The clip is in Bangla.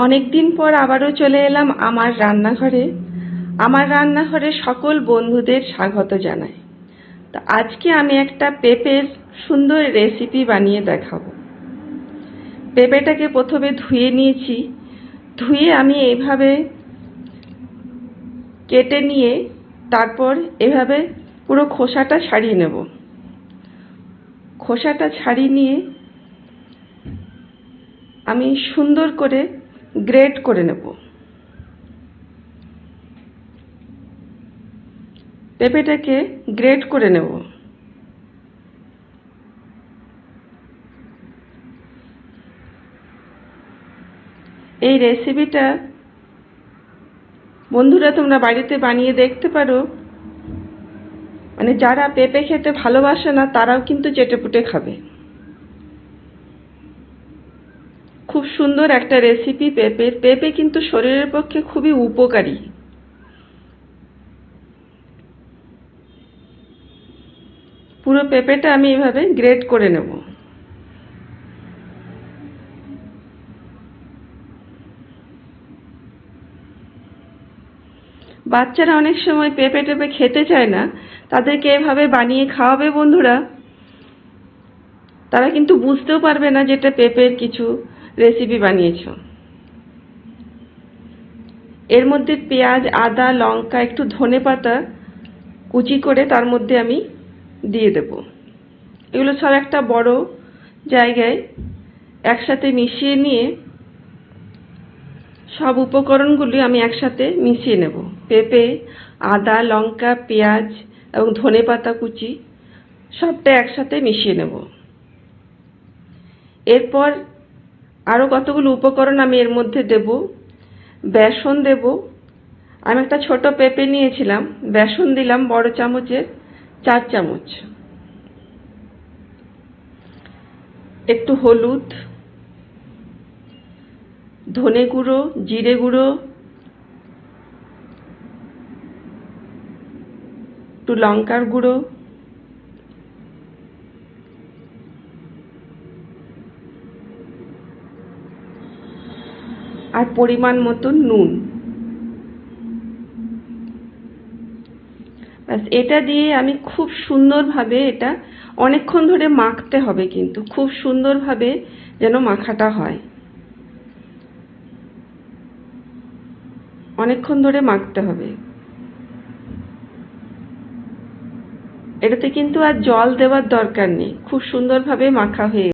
অনেকদিন পর আবারও চলে এলাম আমার রান্নাঘরে। আমার রান্নাঘরে সকল বন্ধুদের স্বাগত জানাই। তো আজকে আমি একটা পেঁপের সুন্দর রেসিপি বানিয়ে দেখাবো। পেঁপেটাকে প্রথমে ধুয়ে নিয়েছি। ধুয়ে আমি এইভাবে কেটে নিয়ে তারপর এভাবে পুরো খোসাটা ছাড়িয়ে নেব। খোসাটা ছাড়িয়ে নিয়ে আমি সুন্দর করে গ্রেট করে নেব। পেঁপেটাকে গ্রেট করে নেব। এই রেসিপিটা বন্ধুরা তোমরা বাড়িতে বানিয়ে দেখতে পারো। মানে যারা পেঁপে খেতে ভালোবাসে না তারাও কিন্তু চেটেপুটে খাবে। খুব সুন্দর একটা রেসিপি পেঁপের। পেঁপে কিন্তু শরীরের পক্ষে খুবই উপকারী। পুরো পেঁপেটা আমি এভাবে গ্রেট করে নেব। বাচ্চারা অনেক সময় পেঁপে টেপে খেতে চায় না, তাদেরকে এভাবে বানিয়ে খাওয়াবে বন্ধুরা। তারা কিন্তু বুঝতেও পারবে না যেটা পেঁপের কিছু রেসিপি বানিয়েছো। এর মধ্যে পেঁয়াজ, আদা, লঙ্কা, একটু ধনেপাতা কুচি করে তার মধ্যে আমি দিয়ে দেব। এগুলো সব একটা বড় জায়গায় একসাথে মিশিয়ে নিয়ে সব উপকরণগুলি আমি একসাথে মিশিয়ে নেব। পেঁপে, আদা, লঙ্কা, পেঁয়াজ এবং ধনেপাতা কুচি সবটা একসাথে মিশিয়ে নেব। এরপর আরও কতগুলো উপকরণ আমি এর মধ্যে দেব। বেসন দেব। আমি একটা ছোট পেঁপে নিয়েছিলাম। বেসন দিলাম বড় চামচের 4 চামচ। একটু হলুদ, ধনে গুঁড়ো, জিরে গুঁড়ো, একটু লঙ্কার গুঁড়ো, আর পরিমাণ মতো নুন। ব্যাস, এটা দিয়ে আমি খুব সুন্দরভাবে এটা অনেকক্ষণ ধরে মাখতে হবে, কিন্তু খুব সুন্দরভাবে যেন মাখাটা হয়। অনেকক্ষণ ধরে মাখতে হবে। এটাতে কিন্তু আর জল দেওয়ার দরকার নেই, খুব সুন্দরভাবে মাখা হয়ে